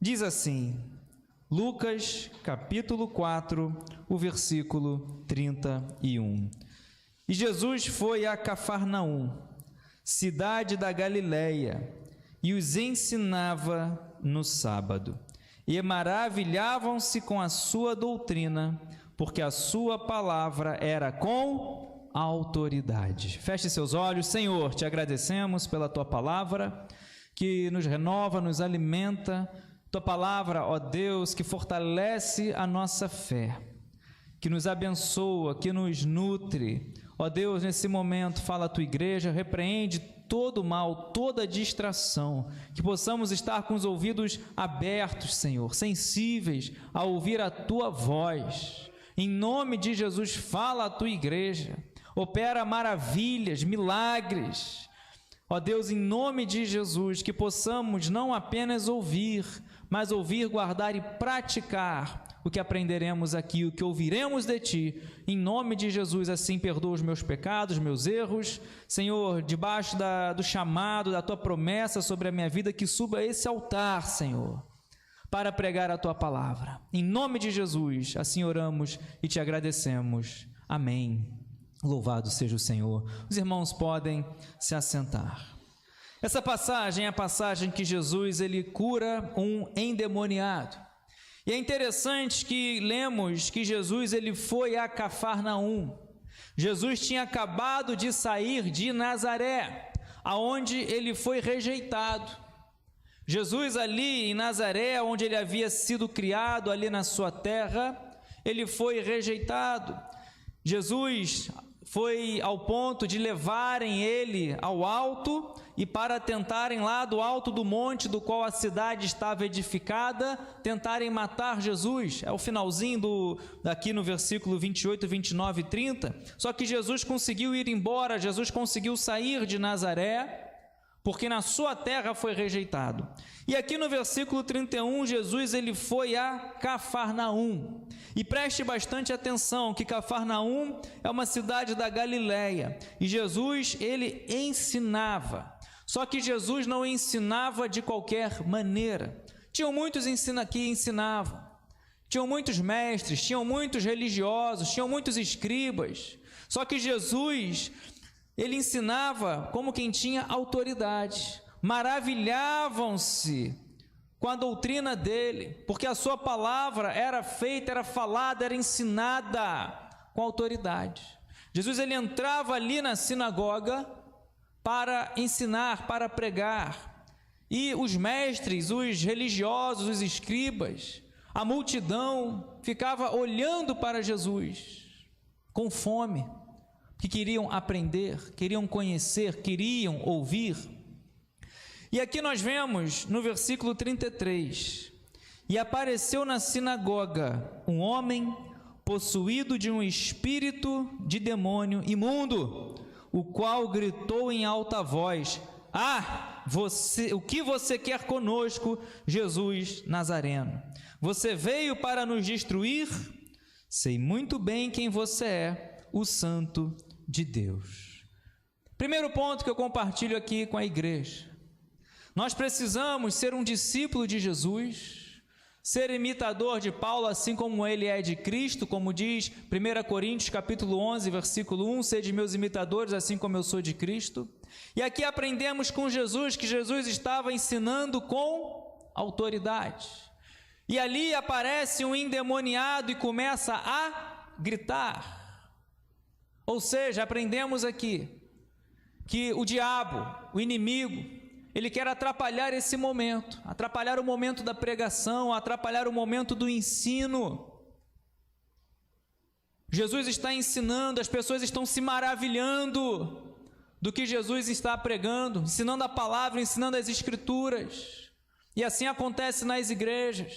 Diz assim, Lucas capítulo 4, o versículo 31. E Jesus foi a Cafarnaum, cidade da Galileia, e os ensinava no sábado. E maravilhavam-se com a sua doutrina, porque a sua palavra era com autoridade. Feche seus olhos. Senhor, te agradecemos pela tua palavra, que nos renova, nos alimenta. Tua palavra, ó Deus, que fortalece a nossa fé, que nos abençoa, que nos nutre. Ó Deus, nesse momento, fala a tua igreja, repreende todo mal, toda distração, que possamos estar com os ouvidos abertos, Senhor, sensíveis a ouvir a tua voz. Em nome de Jesus, fala a tua igreja, opera maravilhas, milagres. Ó Deus, em nome de Jesus, que possamos não apenas ouvir, mas ouvir, guardar e praticar o que aprenderemos aqui, o que ouviremos de Ti. Em nome de Jesus, assim perdoa os meus pecados, meus erros. Senhor, debaixo do chamado, da Tua promessa sobre a minha vida, que suba a esse altar, Senhor, para pregar a Tua palavra. Em nome de Jesus, assim oramos e Te agradecemos. Amém. Louvado seja o Senhor. Os irmãos podem se assentar. Essa passagem é a passagem que Jesus ele cura um endemoniado. E é interessante que lemos que Jesus ele foi a Cafarnaum. Jesus tinha acabado de sair de Nazaré, aonde ele foi rejeitado. Jesus ali em Nazaré, onde ele havia sido criado, ali na sua terra, ele foi rejeitado. Jesus foi ao ponto de levarem ele ao alto e para tentarem lá do alto do monte do qual a cidade estava edificada, tentarem matar Jesus. É o finalzinho daqui no versículo 28, 29 e 30. Só que Jesus conseguiu ir embora, Jesus conseguiu sair de Nazaré, porque na sua terra foi rejeitado. E aqui no versículo 31, Jesus ele foi a Cafarnaum. E preste bastante atenção que Cafarnaum é uma cidade da Galileia. E Jesus ele ensinava. Só que Jesus não ensinava de qualquer maneira. Tinham muitos que ensinavam. Tinham muitos mestres, tinham muitos religiosos, tinham muitos escribas. Só que Jesus ele ensinava como quem tinha autoridade. Maravilhavam-se com a doutrina dele, porque a sua palavra era feita, era falada, era ensinada com autoridade. Jesus ele entrava ali na sinagoga para ensinar, para pregar, e os mestres, os religiosos, os escribas, a multidão ficava olhando para Jesus com fome, que queriam aprender, queriam conhecer, queriam ouvir. E aqui nós vemos no versículo 33, e apareceu na sinagoga um homem possuído de um espírito de demônio imundo, o qual gritou em alta voz: o que você quer conosco, Jesus Nazareno? Você veio para nos destruir? Sei muito bem quem você é, o Santo de Deus. Primeiro ponto que eu compartilho aqui com a igreja: nós precisamos ser um discípulo de Jesus, ser imitador de Paulo, assim como ele é de Cristo, como diz 1 Coríntios capítulo 11, versículo 1, sede meus imitadores, assim como eu sou de Cristo. E aqui aprendemos com Jesus que Jesus estava ensinando com autoridade. E ali aparece um endemoniado e começa a gritar. Ou seja, aprendemos aqui que o diabo, o inimigo, ele quer atrapalhar esse momento, atrapalhar o momento da pregação, atrapalhar o momento do ensino. Jesus está ensinando, as pessoas estão se maravilhando do que Jesus está pregando, ensinando a palavra, ensinando as escrituras. E assim acontece nas igrejas.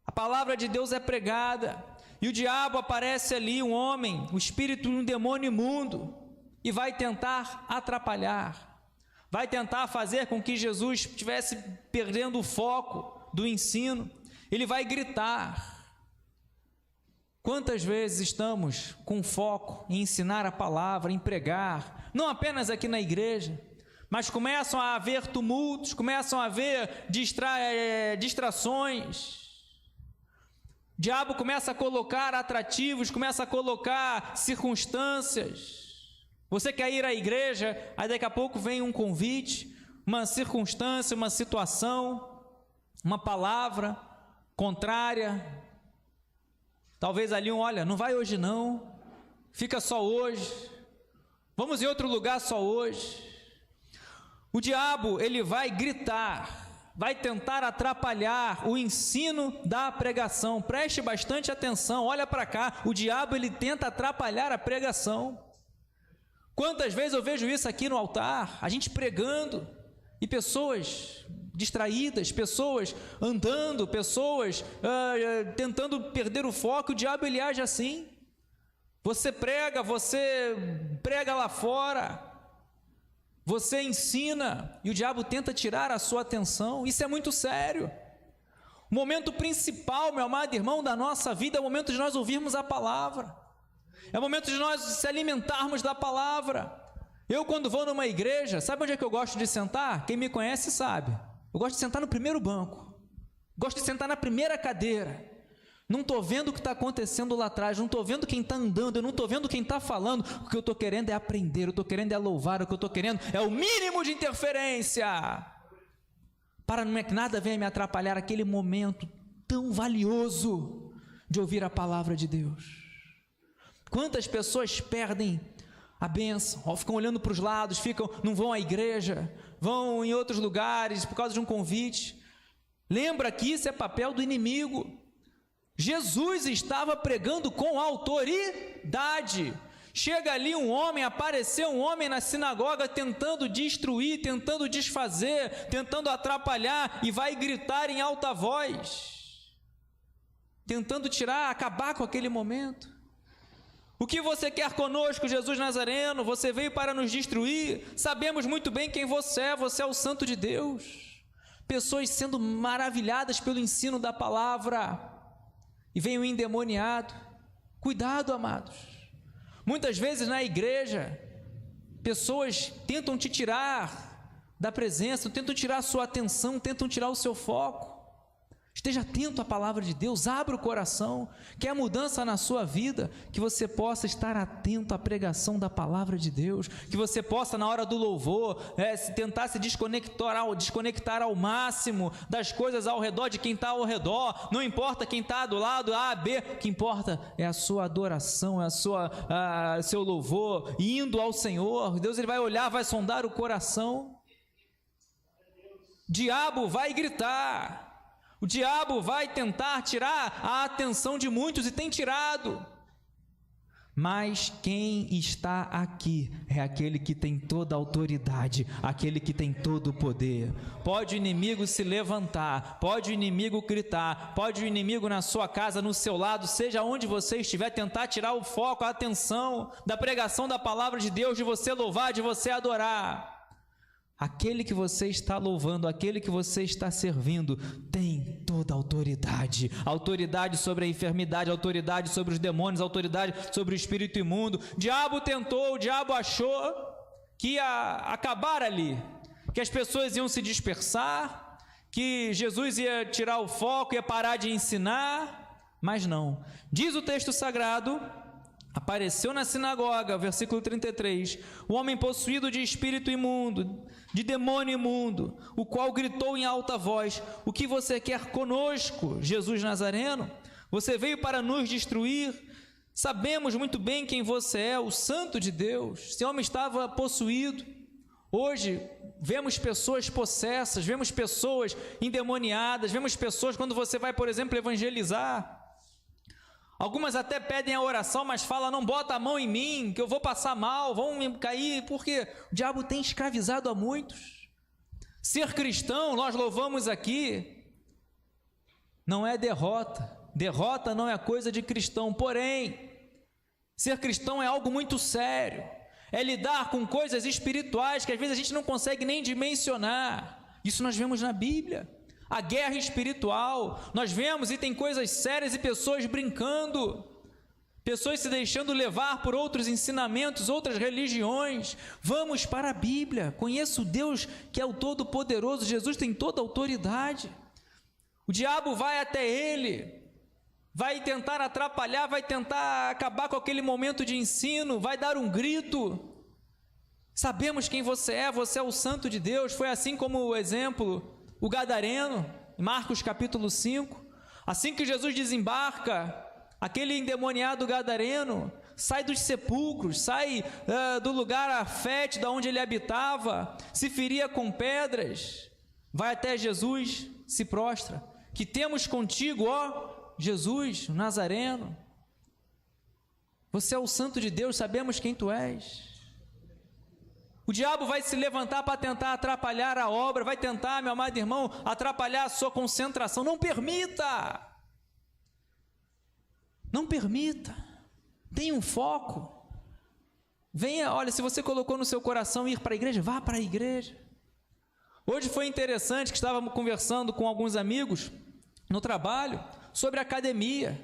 A palavra de Deus é pregada, e o diabo aparece ali, um homem, o espírito de um demônio imundo, e vai tentar atrapalhar. Vai tentar fazer com que Jesus estivesse perdendo o foco do ensino. Ele vai gritar. Quantas vezes estamos com foco em ensinar a palavra, em pregar, não apenas aqui na igreja, mas começam a haver tumultos, começam a haver distrações. O diabo começa a colocar atrativos, começa a colocar circunstâncias. Você quer ir à igreja, aí daqui a pouco vem um convite, uma circunstância, uma situação, uma palavra contrária. Talvez ali olha, não vai hoje não, fica só hoje, vamos em outro lugar só hoje. O diabo, ele vai gritar, vai tentar atrapalhar o ensino da pregação. Preste bastante atenção, olha para cá, o diabo, ele tenta atrapalhar a pregação. Quantas vezes eu vejo isso aqui no altar, a gente pregando, e pessoas distraídas, pessoas andando, pessoas tentando perder o foco. O diabo, ele age assim. Você prega lá fora, você ensina, e o diabo tenta tirar a sua atenção. Isso é muito sério. O momento principal, meu amado irmão, da nossa vida é o momento de nós ouvirmos a palavra, é o momento de nós se alimentarmos da palavra. Eu, quando vou numa igreja, sabe onde é que eu gosto de sentar? Quem me conhece sabe, eu gosto de sentar no primeiro banco, gosto de sentar na primeira cadeira. Não estou vendo o que está acontecendo lá atrás, não estou vendo quem está andando, eu não estou vendo quem está falando. O que eu estou querendo é aprender, eu estou querendo é louvar, o que eu estou querendo é o mínimo de interferência, para não é que nada venha me atrapalhar aquele momento tão valioso de ouvir a palavra de Deus. Quantas pessoas perdem a bênção, ficam olhando para os lados, não vão à igreja, vão em outros lugares por causa de um convite. Lembra que isso é papel do inimigo. Jesus estava pregando com autoridade. Chega ali apareceu um homem na sinagoga tentando destruir, tentando desfazer, tentando atrapalhar, e vai gritar em alta voz, tentando acabar com aquele momento. O que você quer conosco, Jesus Nazareno? Você veio para nos destruir. Sabemos muito bem quem você é o Santo de Deus. Pessoas sendo maravilhadas pelo ensino da palavra, e vem o endemoniado. Cuidado, amados. Muitas vezes na igreja, pessoas tentam te tirar da presença, tentam tirar a sua atenção, tentam tirar o seu foco. Esteja atento à palavra de Deus, abra o coração. Quer mudança na sua vida? Que você possa estar atento à pregação da palavra de Deus, que você possa, na hora do louvor, tentar se desconectar ao máximo das coisas ao redor, de quem está ao redor. Não importa quem está do lado A, B, o que importa é a sua adoração, é seu louvor, indo ao Senhor. Deus, ele vai olhar, vai sondar o coração. O diabo vai gritar, o diabo vai tentar tirar a atenção de muitos, e tem tirado. Mas quem está aqui é aquele que tem toda a autoridade, aquele que tem todo o poder. Pode o inimigo se levantar, pode o inimigo gritar, pode o inimigo na sua casa, no seu lado, seja onde você estiver, tentar tirar o foco, a atenção da pregação da palavra de Deus, de você louvar, de você adorar. Aquele que você está louvando, aquele que você está servindo, tem toda a autoridade. Autoridade sobre a enfermidade, autoridade sobre os demônios, autoridade sobre o espírito imundo. O diabo tentou, o diabo achou que ia acabar ali, que as pessoas iam se dispersar, que Jesus ia tirar o foco, ia parar de ensinar, mas não. Diz o texto sagrado: apareceu na sinagoga, versículo 33, o homem possuído de espírito imundo, de demônio imundo, o qual gritou em alta voz: o que você quer conosco, Jesus Nazareno? Você veio para nos destruir? Sabemos muito bem quem você é, o Santo de Deus. Esse homem estava possuído. Hoje vemos pessoas possessas, vemos pessoas endemoniadas, vemos pessoas, quando você vai, por exemplo, evangelizar, algumas até pedem a oração, mas falam: não bota a mão em mim, que eu vou passar mal, vão me cair, porque o diabo tem escravizado a muitos. Ser cristão, nós louvamos aqui, não é derrota. Derrota não é coisa de cristão, porém, ser cristão é algo muito sério. É lidar com coisas espirituais que às vezes a gente não consegue nem dimensionar. Isso nós vemos na Bíblia. A guerra espiritual, nós vemos, e tem coisas sérias e pessoas brincando, pessoas se deixando levar por outros ensinamentos, outras religiões. Vamos para a Bíblia. Conheça o Deus que é o Todo-Poderoso. Jesus tem toda a autoridade. O diabo vai até ele, vai tentar atrapalhar, vai tentar acabar com aquele momento de ensino, vai dar um grito. Sabemos quem você é o Santo de Deus. Foi assim como o exemplo, o gadareno, Marcos capítulo 5. Assim que Jesus desembarca, aquele endemoniado gadareno sai dos sepulcros, sai do lugar afétido onde ele habitava, se feria com pedras, vai até Jesus, se prostra. Que temos contigo, ó Jesus, o Nazareno? Você é o Santo de Deus, sabemos quem tu és. O diabo vai se levantar para tentar atrapalhar a obra, vai tentar, meu amado irmão, atrapalhar a sua concentração. Não permita! Não permita, tenha um foco. Venha, olha, se você colocou no seu coração ir para a igreja, vá para a igreja. Hoje foi interessante que estávamos conversando com alguns amigos no trabalho sobre academia.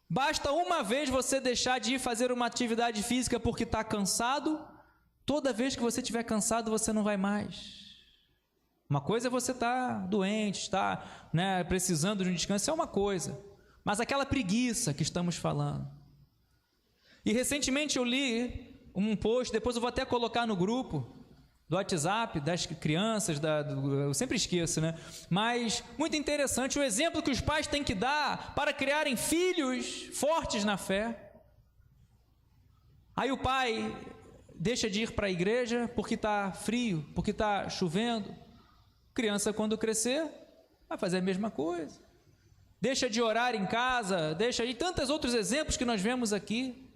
Basta uma vez você deixar de ir fazer uma atividade física porque está cansado, toda vez que você estiver cansado você não vai mais. Uma coisa é você estar doente, estar precisando de um descanso, é uma coisa. Mas aquela preguiça que estamos falando. E recentemente eu li um post, depois eu vou até colocar no grupo do WhatsApp, das crianças, eu sempre esqueço, Mas muito interessante o exemplo que os pais têm que dar para criarem filhos fortes na fé. Aí o pai deixa de ir para a igreja porque está frio, porque está chovendo. Criança, quando crescer, vai fazer a mesma coisa. Deixa de orar em casa, e tantos outros exemplos que nós vemos aqui.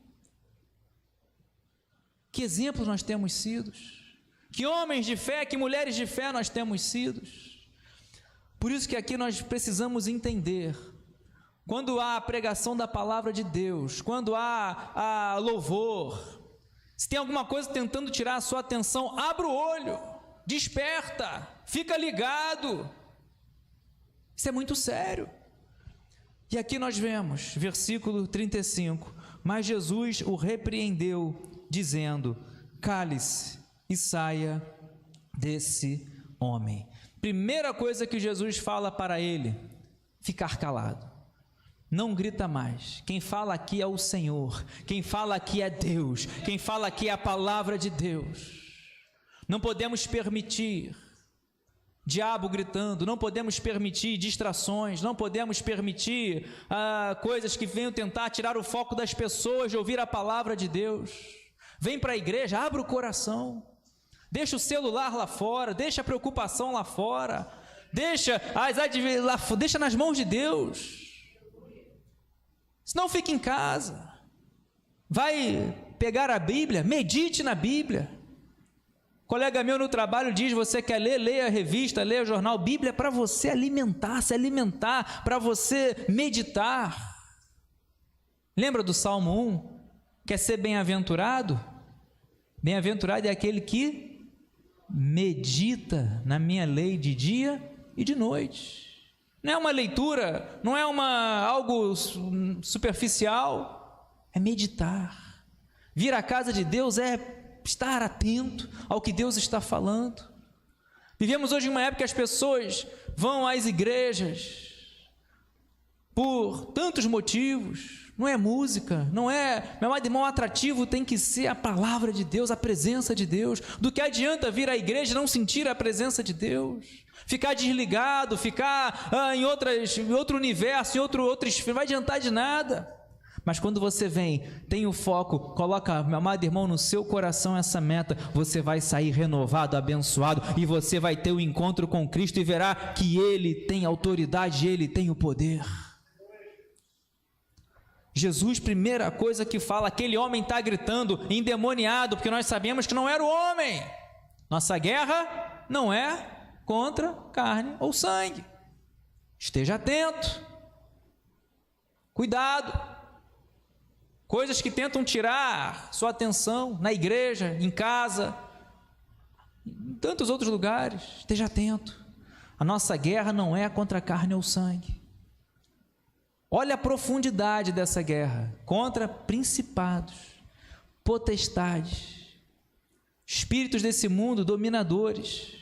Que exemplos nós temos sido? Que homens de fé, que mulheres de fé nós temos sido? Por isso que aqui nós precisamos entender, quando há a pregação da palavra de Deus, quando há louvor, se tem alguma coisa tentando tirar a sua atenção, abra o olho, desperta, fica ligado. Isso é muito sério. E aqui nós vemos, versículo 35, mas Jesus o repreendeu, dizendo: cale-se e saia desse homem. Primeira coisa que Jesus fala para ele: ficar calado. Não grita mais. Quem fala aqui é o Senhor, quem fala aqui é Deus, quem fala aqui é a palavra de Deus. Não podemos permitir diabo gritando, não podemos permitir distrações, não podemos permitir coisas que venham tentar tirar o foco das pessoas de ouvir a palavra de Deus. Vem para a igreja, abre o coração, deixa o celular lá fora, deixa a preocupação lá fora, deixa nas mãos de Deus. Senão fica em casa, vai pegar a Bíblia, medite na Bíblia. Colega meu no trabalho diz: você quer ler? Leia a revista, leia o jornal. Bíblia é para você alimentar, se alimentar, para você meditar. Lembra do Salmo 1? Quer ser bem-aventurado? Bem-aventurado é aquele que medita na minha lei de dia e de noite. Não é uma leitura, não é algo superficial, é meditar. Vir à casa de Deus é estar atento ao que Deus está falando. Vivemos hoje em uma época que as pessoas vão às igrejas por tantos motivos. Não é música, não é, meu amado irmão, atrativo tem que ser a palavra de Deus, a presença de Deus. Do que adianta vir à igreja e não sentir a presença de Deus? Ficar desligado, ficar em outro universo, em outra esfera, não vai adiantar de nada. Mas quando você vem, tem o foco, coloca, meu amado irmão, no seu coração essa meta, você vai sair renovado, abençoado, e você vai ter o encontro com Cristo e verá que Ele tem autoridade, Ele tem o poder. Jesus, primeira coisa que fala, aquele homem está gritando, endemoniado, porque nós sabemos que não era o homem. Nossa guerra não é contra carne ou sangue. Esteja atento, cuidado. Coisas que tentam tirar sua atenção na igreja, em casa, em tantos outros lugares. Esteja atento. A nossa guerra não é contra a carne ou sangue. Olha a profundidade dessa guerra contra principados, potestades, espíritos desse mundo, dominadores.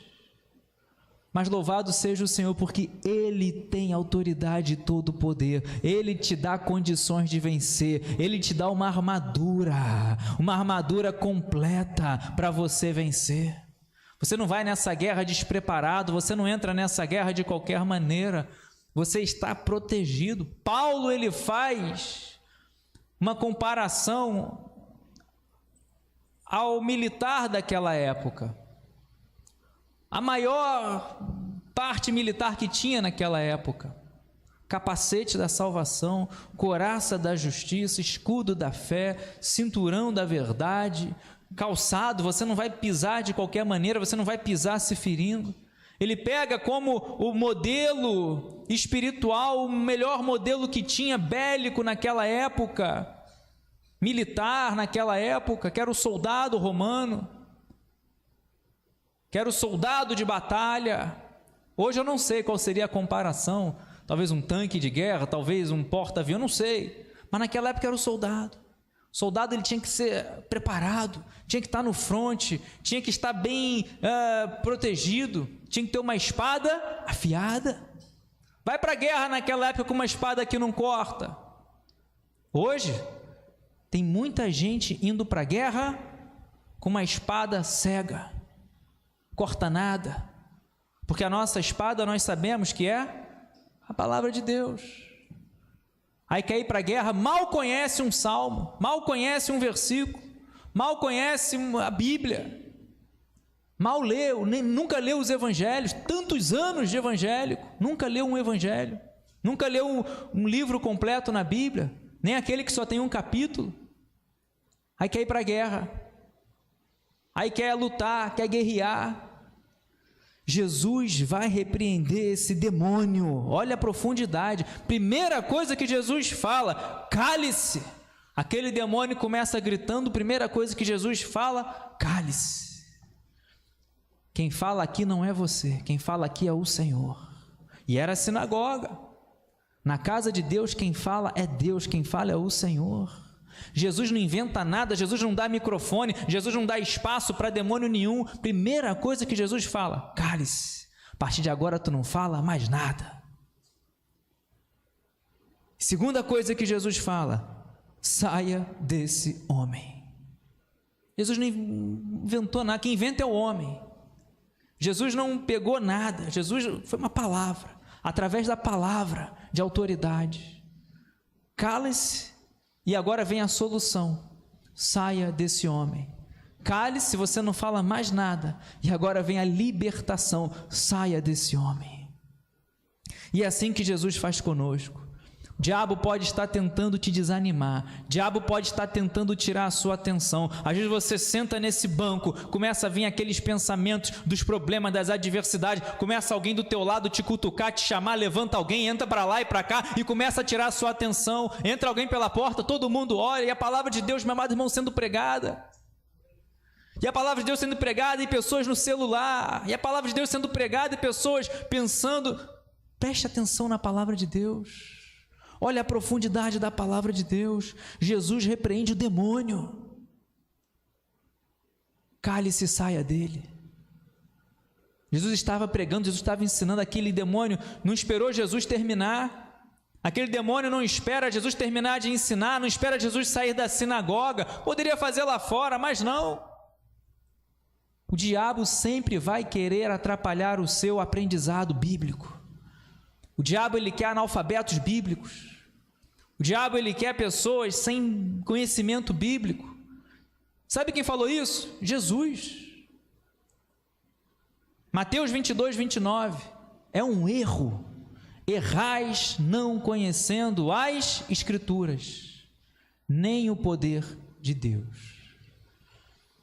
Mas louvado seja o Senhor, porque Ele tem autoridade e todo o poder. Ele te dá condições de vencer. Ele te dá uma armadura completa para você vencer. Você não vai nessa guerra despreparado, você não entra nessa guerra de qualquer maneira. Você está protegido. Paulo, ele faz uma comparação ao militar daquela época. A maior parte militar que tinha naquela época: capacete da salvação, couraça da justiça, escudo da fé, cinturão da verdade, calçado. Você não vai pisar de qualquer maneira, você não vai pisar se ferindo. Ele pega como o modelo espiritual, o melhor modelo que tinha bélico naquela época, militar naquela época, que era o soldado romano, que era o soldado de batalha. Hoje eu não sei qual seria a comparação, talvez um tanque de guerra, talvez um porta-avião, não sei, mas naquela época era o soldado. O soldado, ele tinha que ser preparado, tinha que estar no fronte, tinha que estar bem protegido, tinha que ter uma espada afiada. Vai para a guerra naquela época com uma espada que não corta. Hoje tem muita gente indo para a guerra com uma espada cega, corta nada, porque a nossa espada nós sabemos que é a palavra de Deus. Aí quer ir para a guerra, mal conhece um salmo, mal conhece um versículo, mal conhece a Bíblia, mal leu, nunca leu os evangelhos, tantos anos de evangélico, nunca leu um evangelho, nunca leu um livro completo na Bíblia, nem aquele que só tem um capítulo. Aí quer ir para a guerra, aí quer lutar, quer guerrear. Jesus vai repreender esse demônio. Olha a profundidade. Primeira coisa que Jesus fala: cale-se. Aquele demônio começa gritando, primeira coisa que Jesus fala: cale-se. Quem fala aqui não é você, quem fala aqui é o Senhor. E era a sinagoga. Na casa de Deus, quem fala é Deus, quem fala é o Senhor. Jesus não inventa nada, Jesus não dá microfone, Jesus não dá espaço para demônio nenhum. Primeira coisa que Jesus fala: cale-se, a partir de agora tu não fala mais nada. Segunda coisa que Jesus fala: saia desse homem. Jesus não inventou nada, quem inventa é o homem. Jesus não pegou nada, Jesus foi uma palavra, através da palavra de autoridade. Cale-se. E agora vem a solução: saia desse homem. Cale-se, você não fala mais nada. E agora vem a libertação: saia desse homem. E é assim que Jesus faz conosco. O diabo pode estar tentando te desanimar, o diabo pode estar tentando tirar a sua atenção. Às vezes você senta nesse banco, começa a vir aqueles pensamentos dos problemas, das adversidades, começa alguém do teu lado te cutucar, te chamar, levanta alguém, entra para lá e para cá e começa a tirar a sua atenção. Entra alguém pela porta, todo mundo olha, e a palavra de Deus, meu amado irmão, sendo pregada. E a palavra de Deus sendo pregada e pessoas no celular, e a palavra de Deus sendo pregada e pessoas pensando. Preste atenção na palavra de Deus. Olha a profundidade da palavra de Deus. Jesus repreende o demônio. Cale-se e saia dele. Jesus estava pregando, Jesus estava ensinando. Aquele demônio não esperou Jesus terminar. Aquele demônio não espera Jesus terminar de ensinar, não espera Jesus sair da sinagoga. Poderia fazer lá fora, mas não. O diabo sempre vai querer atrapalhar o seu aprendizado bíblico. O diabo, ele quer analfabetos bíblicos. O diabo, ele quer pessoas sem conhecimento bíblico. Sabe quem falou isso? Jesus. Mateus 22, 29. É um erro. Errais não conhecendo as Escrituras, nem o poder de Deus.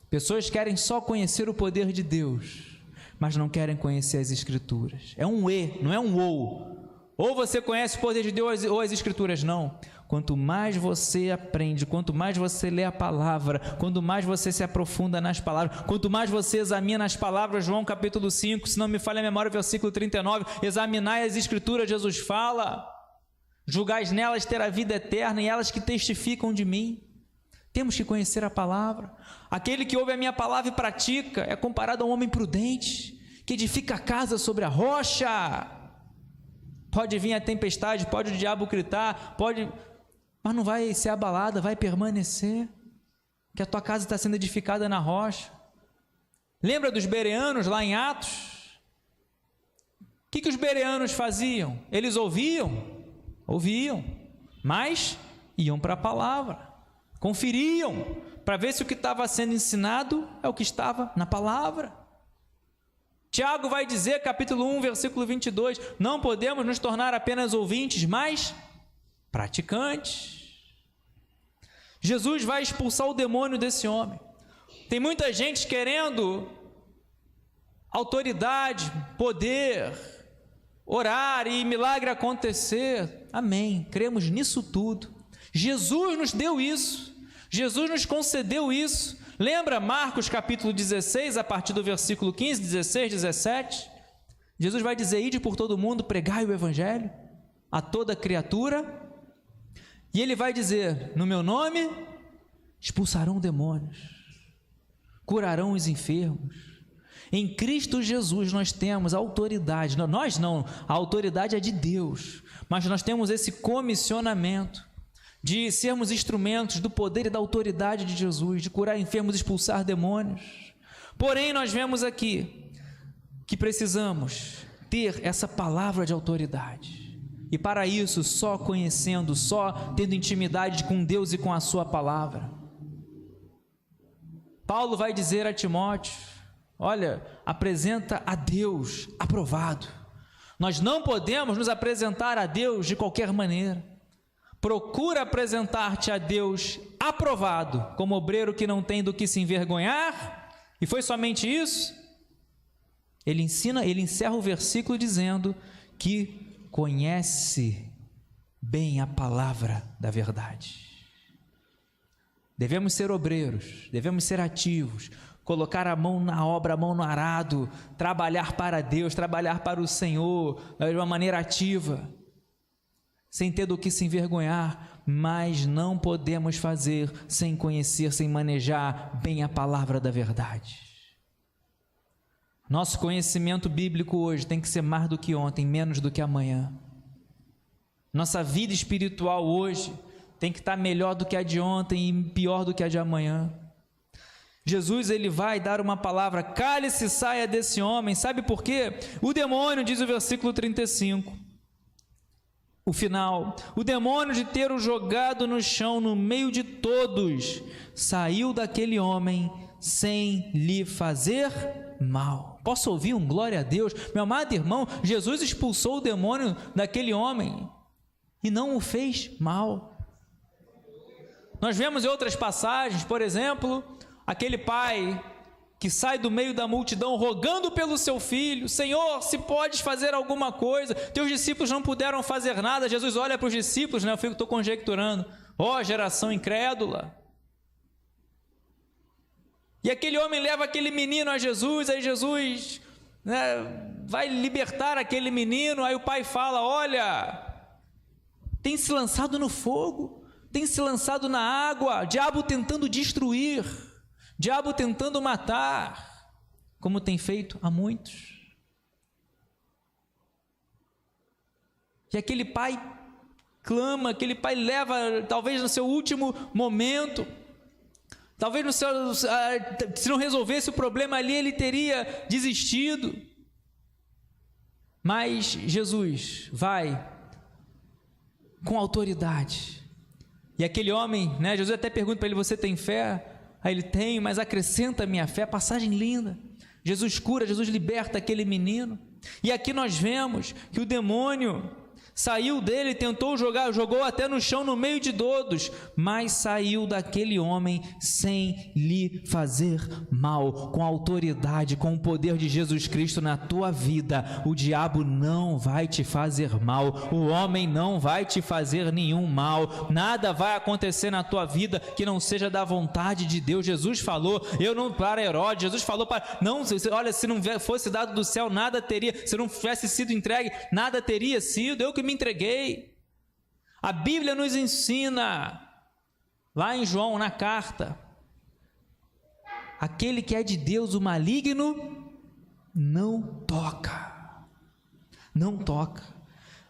Pessoas querem só conhecer o poder de Deus, mas não querem conhecer as Escrituras. É um E, não é um ou. Ou você conhece o poder de Deus ou as Escrituras, não. Quanto mais você aprende, quanto mais você lê a palavra, quanto mais você se aprofunda nas palavras, quanto mais você examina as palavras, João capítulo 5, se não me falha a memória, versículo 39, examinai as Escrituras, Jesus fala. julgais nelas ter a vida eterna, e elas que testificam de mim. Temos que conhecer a palavra. Aquele que ouve a minha palavra e pratica é comparado a um homem prudente, que edifica a casa sobre a rocha. Pode vir a tempestade, pode o diabo gritar, mas não vai ser abalada, vai permanecer, que a tua casa está sendo edificada na rocha. Lembra dos bereanos lá em Atos? O que os bereanos faziam? Eles ouviam, mas iam para a palavra, conferiam, para ver se o que estava sendo ensinado é o que estava na palavra. Tiago vai dizer, capítulo 1, versículo 22, não podemos nos tornar apenas ouvintes, mas praticantes. Jesus vai expulsar o demônio desse homem. Tem muita gente querendo autoridade, poder, orar e milagre acontecer. Amém, cremos nisso tudo. Jesus nos deu isso, Jesus nos concedeu isso. Lembra Marcos capítulo 16, a partir do versículo 15, 16, 17? Jesus vai dizer, ide por todo mundo, pregai o evangelho a toda criatura. E ele vai dizer, no meu nome, expulsarão demônios, curarão os enfermos. Em Cristo Jesus nós temos autoridade, nós não, a autoridade é de Deus, mas nós temos esse comissionamento de sermos instrumentos do poder e da autoridade de Jesus, de curar enfermos, expulsar demônios. Porém, nós vemos aqui que precisamos ter essa palavra de autoridade, e para isso, só conhecendo, só tendo intimidade com Deus e com a sua palavra. Paulo vai dizer a Timóteo, olha, apresenta a Deus aprovado. Nós não podemos nos apresentar a Deus de qualquer maneira. Procura apresentar-te a Deus aprovado, como obreiro que não tem do que se envergonhar. E foi somente isso? Ele encerra o versículo dizendo que conhece bem a palavra da verdade. Devemos ser obreiros, devemos ser ativos, colocar a mão na obra, a mão no arado, trabalhar para Deus, trabalhar para o Senhor, de uma maneira ativa, sem ter do que se envergonhar, mas não podemos fazer sem conhecer, sem manejar bem a palavra da verdade. Nosso conhecimento bíblico hoje tem que ser mais do que ontem, menos do que amanhã. Nossa vida espiritual hoje tem que estar melhor do que a de ontem e pior do que a de amanhã. Jesus, ele vai dar uma palavra, cale-se e saia desse homem. Sabe por quê? O demônio, diz o versículo 35, o final, o demônio de ter o jogado no chão no meio de todos, saiu daquele homem sem lhe fazer mal. Posso ouvir um glória a Deus? Meu amado irmão, Jesus expulsou o demônio daquele homem e não o fez mal. Nós vemos em outras passagens, por exemplo, aquele pai que sai do meio da multidão rogando pelo seu filho, Senhor, se podes fazer alguma coisa, teus discípulos não puderam fazer nada. Jesus olha para os discípulos, né? Eu estou conjecturando, geração incrédula. E aquele homem leva aquele menino a Jesus, aí Jesus, né, vai libertar aquele menino, aí o pai fala, olha, tem se lançado no fogo, tem se lançado na água, diabo tentando destruir, diabo tentando matar, como tem feito a muitos. E aquele pai clama, aquele pai leva, talvez no seu último momento, talvez no seu, se não resolvesse o problema ali, ele teria desistido. Mas Jesus vai com autoridade. E aquele homem, né, Jesus até pergunta para ele, você tem fé? Aí ele tem, mas acrescenta a minha fé. Passagem linda. Jesus cura, Jesus liberta aquele menino. E aqui nós vemos que o demônio saiu dele, tentou jogou até no chão no meio de todos, mas saiu daquele homem sem lhe fazer mal, com a autoridade, com o poder de Jesus Cristo na tua vida. O diabo não vai te fazer mal, o homem não vai te fazer nenhum mal, nada vai acontecer na tua vida que não seja da vontade de Deus. Jesus falou, eu não para Herodes, Jesus falou para, não, olha, se não fosse dado do céu, nada teria, se não tivesse sido entregue, nada teria sido, eu que me entreguei. A Bíblia nos ensina, lá em João, na carta, aquele que é de Deus, o maligno, não toca. Não toca.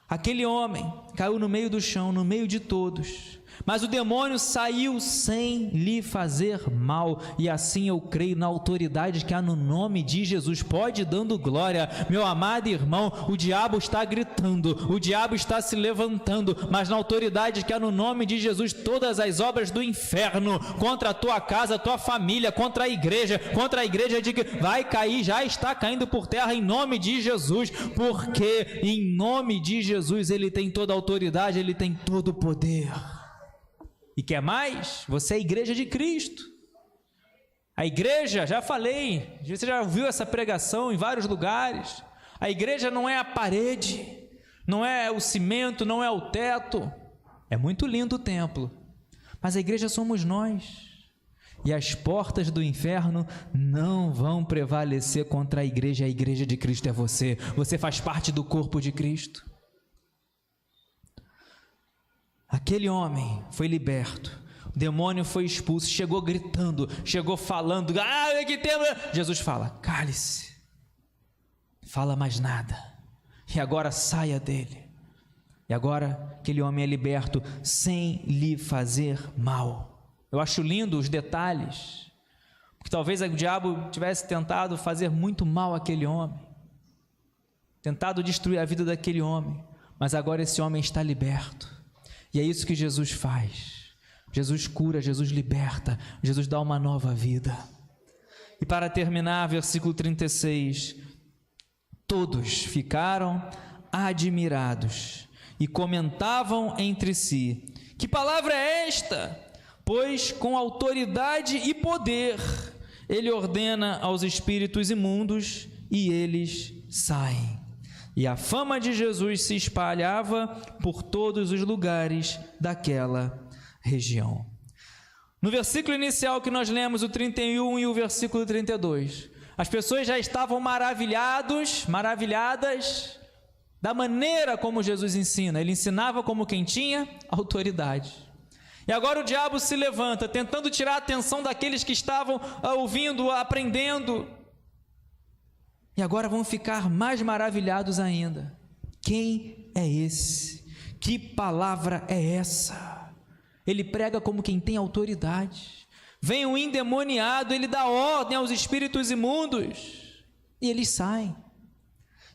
Aquele homem caiu no meio do chão, no meio de todos, mas o demônio saiu sem lhe fazer mal, e assim eu creio na autoridade que há no nome de Jesus. Pode ir dando glória, meu amado irmão. O diabo está gritando, o diabo está se levantando, mas na autoridade que há no nome de Jesus, todas as obras do inferno contra a tua casa, a tua família, contra a igreja de que vai cair, já está caindo por terra em nome de Jesus, porque em nome de Jesus ele tem toda a autoridade, ele tem todo o poder. E quer mais? Você é a igreja de Cristo. A igreja, já falei, você já ouviu essa pregação em vários lugares. A igreja não é a parede, não é o cimento, não é o teto. É muito lindo o templo, mas a igreja somos nós. E as portas do inferno não vão prevalecer contra a igreja de Cristo é você. Você faz parte do corpo de Cristo. Aquele homem foi liberto, o demônio foi expulso, chegou gritando, chegou falando, que tem... Jesus fala, cale-se, fala mais nada, e agora saia dele. E agora aquele homem é liberto sem lhe fazer mal. Eu acho lindo os detalhes, porque talvez o diabo tivesse tentado fazer muito mal àquele homem, tentado destruir a vida daquele homem, mas agora esse homem está liberto. E é isso que Jesus faz. Jesus cura, Jesus liberta, Jesus dá uma nova vida. E para terminar, versículo 36, todos ficaram admirados e comentavam entre si, que palavra é esta? Pois com autoridade e poder ele ordena aos espíritos imundos e eles saem. E a fama de Jesus se espalhava por todos os lugares daquela região. No versículo inicial que nós lemos, o 31 e o versículo 32, as pessoas já estavam maravilhadas da maneira como Jesus ensina. Ele ensinava como quem tinha autoridade. E agora o diabo se levanta, tentando tirar a atenção daqueles que estavam ouvindo, aprendendo. E agora vão ficar mais maravilhados ainda. Quem é esse? Que palavra é essa? Ele prega como quem tem autoridade. Vem um endemoniado, ele dá ordem aos espíritos imundos e eles saem.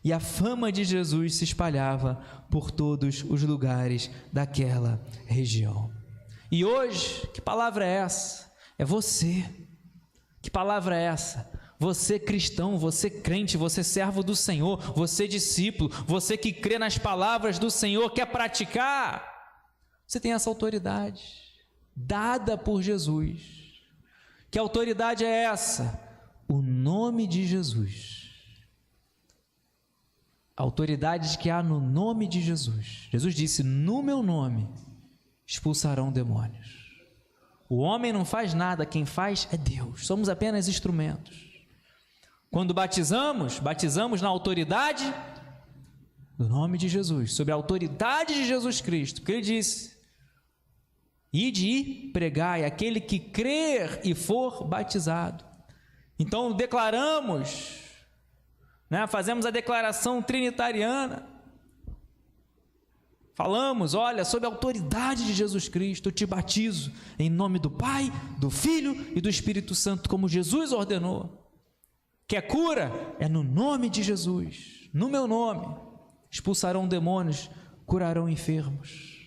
E a fama de Jesus se espalhava por todos os lugares daquela região. E hoje, que palavra é essa? É você. Que palavra é essa? Você cristão, você crente, você servo do Senhor, você discípulo, você que crê nas palavras do Senhor, quer praticar, você tem essa autoridade, dada por Jesus. Que autoridade é essa? O nome de Jesus. A autoridade que há no nome de Jesus. Jesus disse, no meu nome expulsarão demônios. O homem não faz nada, quem faz é Deus, somos apenas instrumentos. Quando batizamos na autoridade do nome de Jesus, sobre a autoridade de Jesus Cristo, porque ele disse, ide e pregai, aquele que crer e for batizado. Então declaramos, fazemos a declaração trinitariana, falamos, olha, sob a autoridade de Jesus Cristo, eu te batizo em nome do Pai, do Filho e do Espírito Santo, como Jesus ordenou. Quer cura? É no nome de Jesus, no meu nome, expulsarão demônios, curarão enfermos.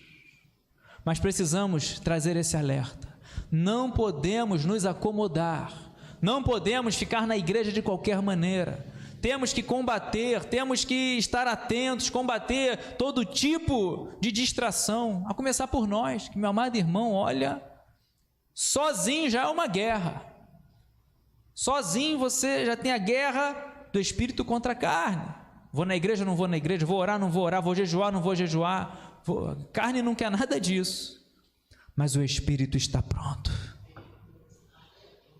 Mas precisamos trazer esse alerta, não podemos nos acomodar, não podemos ficar na igreja de qualquer maneira, temos que combater, temos que estar atentos, combater todo tipo de distração, a começar por nós, que meu amado irmão, olha, sozinho já é uma guerra. Sozinho você já tem a guerra do espírito contra a carne. Vou na igreja, não vou na igreja, vou orar, não vou orar, vou jejuar, não vou jejuar. Carne não quer nada disso. Mas o espírito está pronto.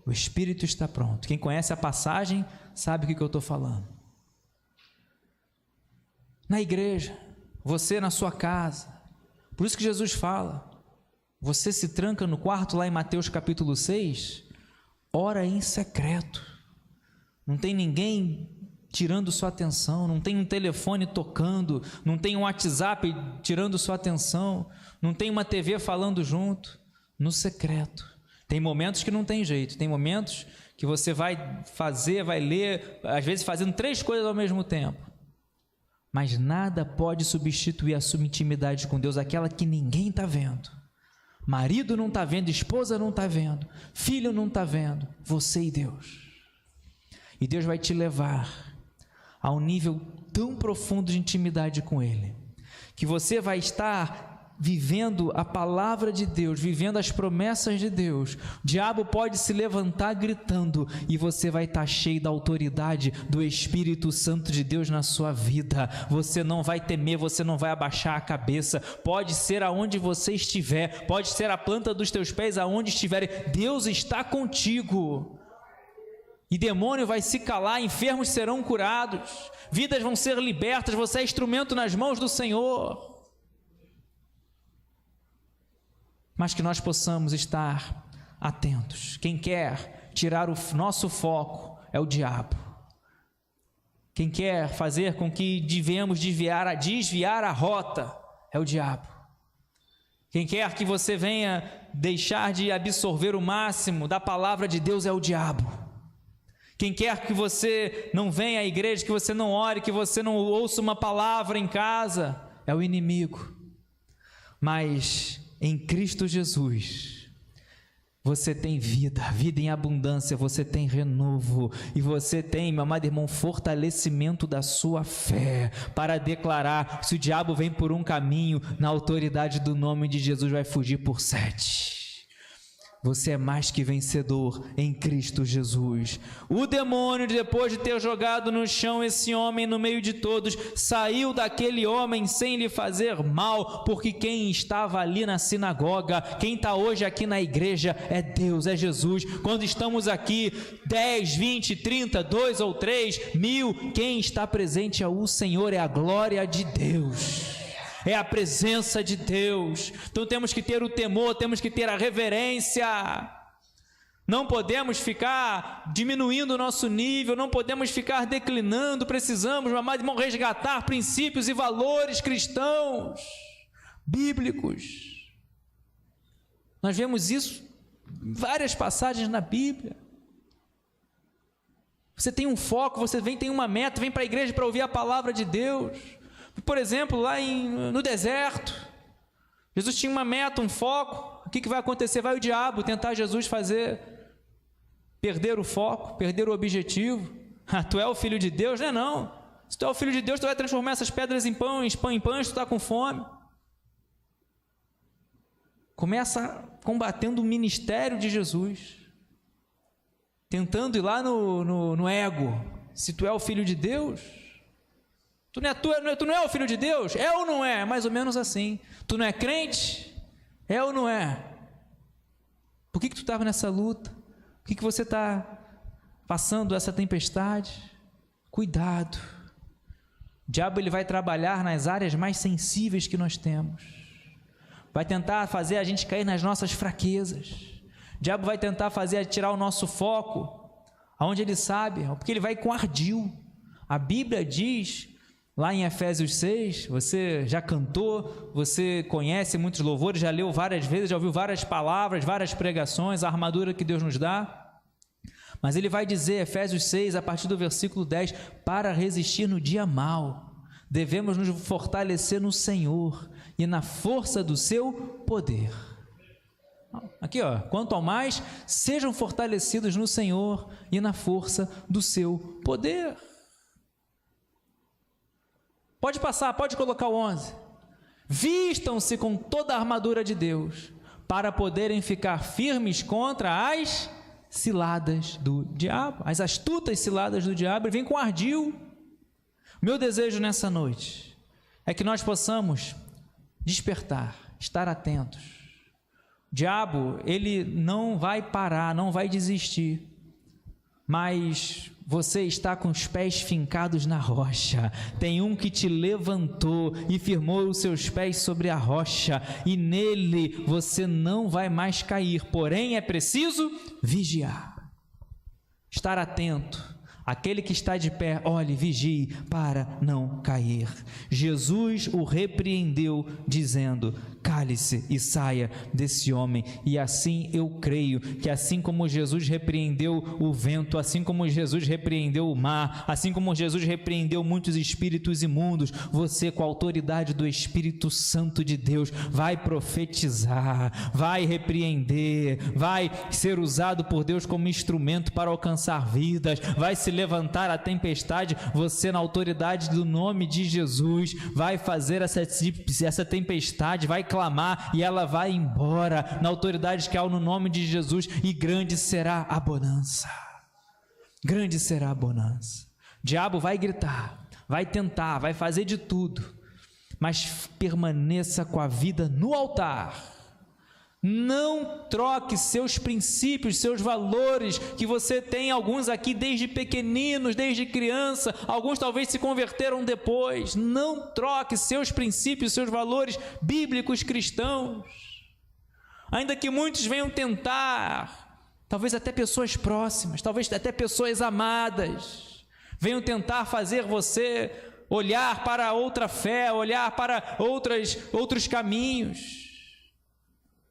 O espírito está pronto. Quem conhece a passagem sabe o que eu estou falando. Na igreja, você na sua casa, Por isso que Jesus fala, você se tranca no quarto lá em Mateus capítulo 6, ora em secreto. Não tem ninguém tirando sua atenção, não tem um telefone tocando, não tem um WhatsApp tirando sua atenção, não tem uma TV falando junto, no secreto. Tem momentos que não tem jeito, tem momentos que você vai fazer, vai ler, às vezes fazendo 3 coisas ao mesmo tempo, mas nada pode substituir a sua intimidade com Deus, aquela que ninguém está vendo. Marido não está vendo, esposa não está vendo, filho não está vendo, você e Deus. E Deus vai te levar a um nível tão profundo de intimidade com Ele, que você vai estar vivendo a palavra de Deus, vivendo as promessas de Deus. O diabo pode se levantar gritando e você vai estar cheio da autoridade do Espírito Santo de Deus na sua vida. Você não vai temer, você não vai abaixar a cabeça. Pode ser aonde você estiver, pode ser a planta dos teus pés aonde estiver, Deus está contigo. E demônio vai se calar, enfermos serão curados, vidas vão ser libertas, você é instrumento nas mãos do Senhor. Mas que nós possamos estar atentos. Quem quer tirar o nosso foco é o diabo. Quem quer fazer com que devemos desviar a rota é o diabo. Quem quer que você venha deixar de absorver o máximo da palavra de Deus é o diabo. Quem quer que você não venha à igreja, que você não ore, que você não ouça uma palavra em casa, é o inimigo. Mas em Cristo Jesus, você tem vida em abundância, você tem renovo, e você tem, meu amado irmão, fortalecimento da sua fé, para declarar, se o diabo vem por um caminho, na autoridade do nome de Jesus vai fugir por 7. Você é mais que vencedor em Cristo Jesus. O demônio, depois de ter jogado no chão esse homem no meio de todos, saiu daquele homem sem lhe fazer mal, porque quem estava ali na sinagoga, quem está hoje aqui na igreja é Deus, é Jesus. Quando estamos aqui 10, 20, 30, 2 ou 3, 1000, quem está presente é o Senhor, é a glória de Deus. É a presença de Deus. Então temos que ter o temor, temos que ter a reverência. Não podemos ficar diminuindo o nosso nível, não podemos ficar declinando. Precisamos, meu amado irmão, resgatar princípios e valores cristãos, bíblicos. Nós vemos isso em várias passagens na Bíblia. Você tem um foco, você tem uma meta, vem para a igreja para ouvir a palavra de Deus. Por exemplo, lá no deserto, Jesus tinha uma meta, um foco. O que vai acontecer? Vai o diabo tentar Jesus perder o foco, perder o objetivo. Tu é o filho de Deus? Não. Se tu é o filho de Deus, tu vai transformar essas pedras em pães, tu está com fome. Começa combatendo o ministério de Jesus, tentando ir lá no ego. Se tu é o filho de Deus, tu não é o filho de Deus? É ou não é? Mais ou menos assim. Tu não é crente? É ou não é? Por que tu estava nessa luta? Por que você está passando essa tempestade? Cuidado. O diabo ele vai trabalhar nas áreas mais sensíveis que nós temos. Vai tentar fazer a gente cair nas nossas fraquezas. O diabo vai tentar tirar o nosso foco aonde ele sabe, porque ele vai com ardil. A Bíblia diz lá em Efésios 6, você já cantou, você conhece muitos louvores, já leu várias vezes, já ouviu várias palavras, várias pregações, a armadura que Deus nos dá. Mas ele vai dizer, Efésios 6, a partir do versículo 10, para resistir no dia mau, devemos nos fortalecer no Senhor e na força do seu poder. Aqui, quanto ao mais, sejam fortalecidos no Senhor e na força do seu poder. Pode passar, pode colocar o 11. Vistam-se com toda a armadura de Deus, para poderem ficar firmes contra as ciladas do diabo, as astutas ciladas do diabo. Ele vem com ardil. Meu desejo nessa noite é que nós possamos despertar, estar atentos. O diabo, ele não vai parar, não vai desistir. mas você está com os pés fincados na rocha. Tem um que te levantou e firmou os seus pés sobre a rocha, e nele você não vai mais cair. Porém, é preciso vigiar, estar atento. Aquele que está de pé, olhe, vigie para não cair. Jesus o repreendeu, dizendo: cale-se e saia desse homem. E assim eu creio que assim como Jesus repreendeu o vento, assim como Jesus repreendeu o mar, assim como Jesus repreendeu muitos espíritos imundos, você, com a autoridade do Espírito Santo de Deus, vai profetizar, vai repreender, vai ser usado por Deus como instrumento para alcançar vidas, vai se levantar a tempestade. Você, na autoridade do nome de Jesus, vai fazer essa tempestade, vai clamar e ela vai embora, na autoridade que há no nome de Jesus, e grande será a bonança. Grande será a bonança. O diabo vai gritar, vai tentar, vai fazer de tudo, mas permaneça com a vida no altar. Não troque seus princípios, seus valores, que você tem alguns aqui desde pequeninos, desde criança, alguns talvez se converteram depois. Não troque seus princípios, seus valores bíblicos cristãos. Ainda que muitos venham tentar, talvez até pessoas próximas, talvez até pessoas amadas, venham tentar fazer você olhar para outra fé, olhar para outros caminhos.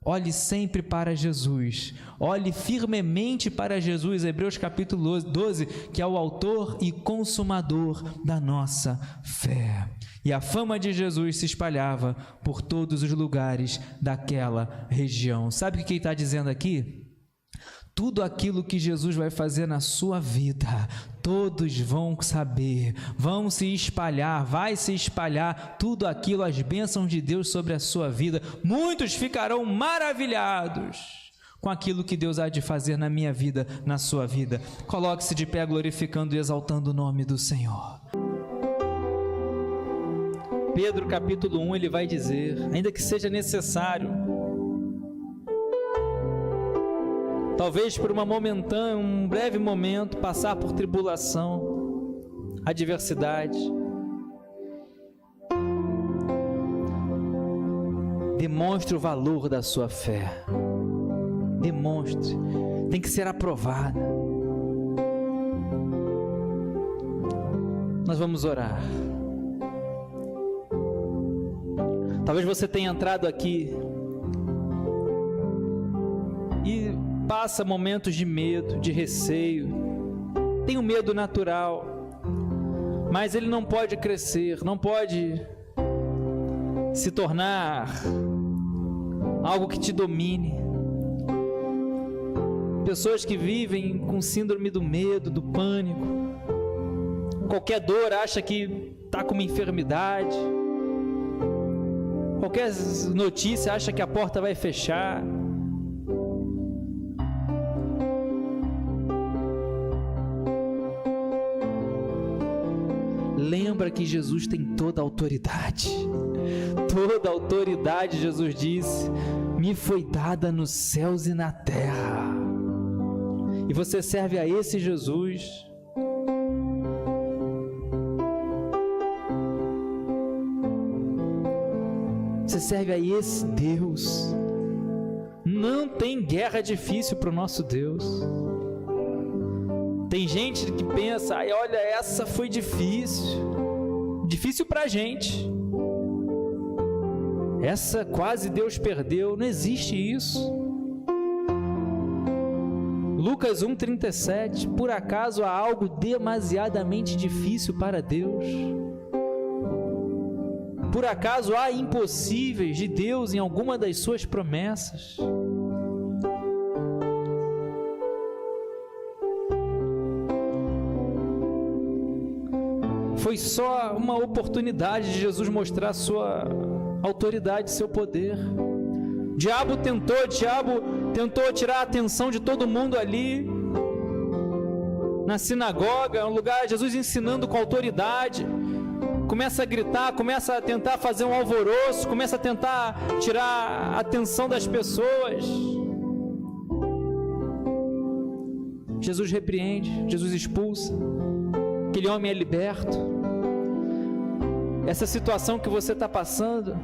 Olhe sempre para Jesus, olhe firmemente para Jesus. Hebreus capítulo 12, que é o autor e consumador da nossa fé. E a fama de Jesus se espalhava por todos os lugares daquela região. Sabe o que ele está dizendo aqui? Tudo aquilo que Jesus vai fazer na sua vida, todos vão saber, vão se espalhar, vai se espalhar tudo aquilo, as bênçãos de Deus sobre a sua vida. Muitos ficarão maravilhados com aquilo que Deus há de fazer na minha vida, na sua vida. Coloque-se de pé, glorificando e exaltando o nome do Senhor. Pedro capítulo 1, ele vai dizer: ainda que seja necessário, talvez por um breve momento, passar por tribulação, adversidade, demonstre o valor da sua fé. Demonstre, tem que ser aprovada. Nós vamos orar. Talvez você tenha entrado aqui e passa momentos de medo, de receio. Tem um medo natural, mas ele não pode crescer, não pode se tornar algo que te domine. Pessoas que vivem com síndrome do medo, do pânico, qualquer dor acha que está com uma enfermidade, qualquer notícia acha que a porta vai fechar. Lembra que Jesus tem toda a autoridade. Toda a autoridade, Jesus disse, me foi dada nos céus e na terra. E você serve a esse Jesus. Você serve a esse Deus. Não tem guerra difícil para o nosso Deus. Tem gente que pensa, ai, olha, essa foi difícil. Difícil para a gente. Essa quase Deus perdeu. Não existe isso. Lucas 1,37, por acaso há algo demasiadamente difícil para Deus? Por acaso há impossíveis de Deus em alguma das suas promessas? Foi só uma oportunidade de Jesus mostrar sua autoridade, seu poder. O diabo tentou tirar a atenção de todo mundo ali, na sinagoga, um lugar, Jesus ensinando com autoridade. Começa a gritar, começa a tentar fazer um alvoroço, começa a tentar tirar a atenção das pessoas. Jesus repreende, Jesus expulsa, aquele homem é liberto. Essa situação que você está passando,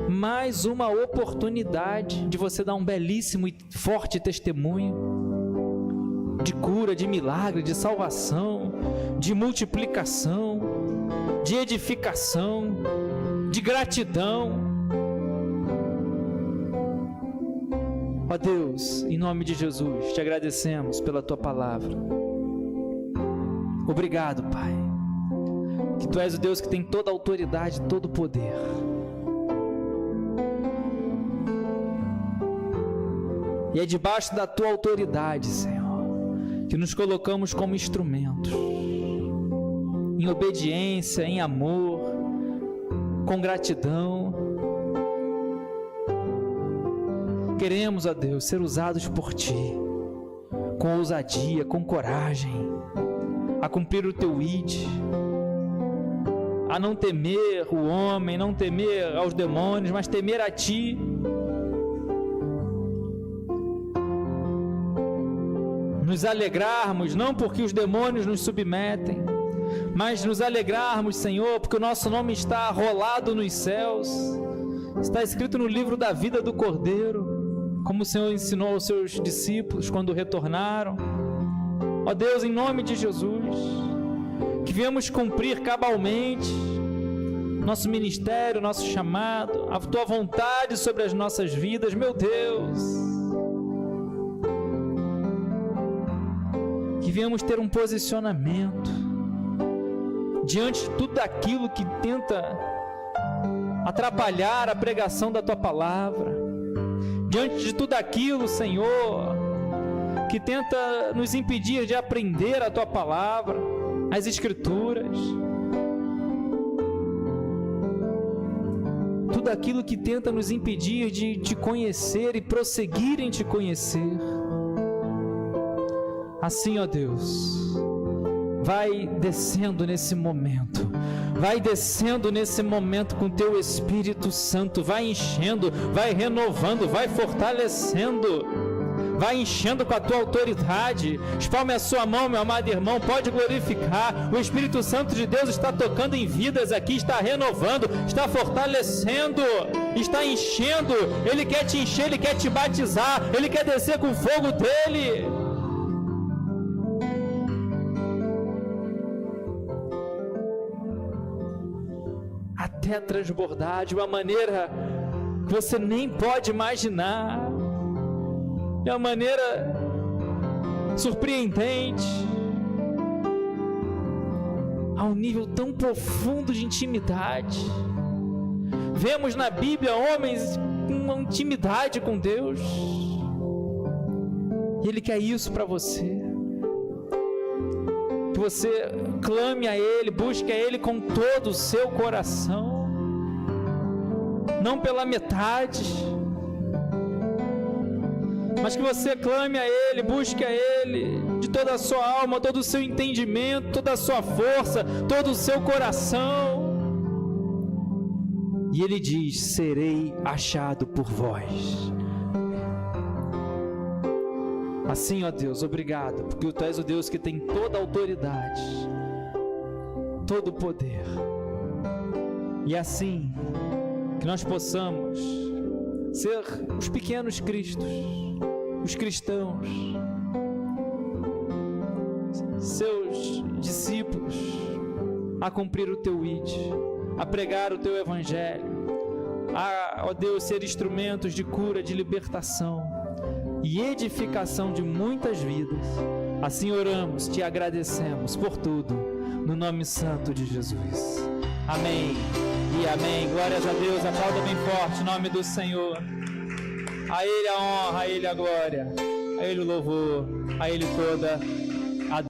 mais uma oportunidade de você dar um belíssimo e forte testemunho de cura, de milagre, de salvação, de multiplicação, de edificação, de gratidão. Ó Deus, em nome de Jesus, te agradecemos pela tua palavra. Obrigado, Pai, que tu és o Deus que tem toda a autoridade, todo o poder. E é debaixo da tua autoridade, Senhor, que nos colocamos como instrumentos, em obediência, em amor, com gratidão. Queremos, ó Deus, ser usados por Ti, com ousadia, com coragem, a cumprir o Teu ID, a não temer o homem, não temer aos demônios, mas temer a Ti. Nos alegrarmos, não porque os demônios nos submetem, mas nos alegrarmos, Senhor, porque o nosso nome está rolado nos céus, está escrito no livro da vida do Cordeiro, como o Senhor ensinou aos seus discípulos quando retornaram. Ó Deus, em nome de Jesus, que viemos cumprir cabalmente nosso ministério, nosso chamado, a Tua vontade sobre as nossas vidas, meu Deus. Que viemos ter um posicionamento diante de tudo aquilo que tenta atrapalhar a pregação da Tua palavra, diante de tudo aquilo, Senhor, que tenta nos impedir de aprender a Tua palavra, as Escrituras, tudo aquilo que tenta nos impedir de Te conhecer e prosseguir em Te conhecer. Assim, ó Deus, vai descendo nesse momento, vai descendo nesse momento com Teu Espírito Santo, vai enchendo, vai renovando, vai fortalecendo, vai enchendo com a Tua autoridade. Espalme a sua mão, meu amado irmão, pode glorificar. O Espírito Santo de Deus está tocando em vidas aqui, está renovando, está fortalecendo, está enchendo. Ele quer te encher, Ele quer te batizar, Ele quer descer com o fogo dEle. Até transbordar de uma maneira que você nem pode imaginar, de uma maneira surpreendente, a um nível tão profundo de intimidade. Vemos na Bíblia homens com uma intimidade com Deus, e Ele quer isso para você. Que você clame a Ele, busque a Ele com todo o seu coração, não pela metade, mas que você clame a Ele, busque a Ele de toda a sua alma, todo o seu entendimento, toda a sua força, todo o seu coração. E Ele diz: serei achado por vós. Assim, ó Deus, obrigado, porque Tu és o Deus que tem toda a autoridade, todo o poder. E assim, que nós possamos ser os pequenos cristos, os cristãos, seus discípulos, a cumprir o Teu ID, a pregar o Teu Evangelho, a, ó Deus, ser instrumentos de cura, de libertação e edificação de muitas vidas. Assim oramos, Te agradecemos por tudo, no nome santo de Jesus. Amém e amém. Glórias a Deus. Aplauda bem forte o nome do Senhor. A Ele a honra, a Ele a glória, a Ele o louvor, a Ele toda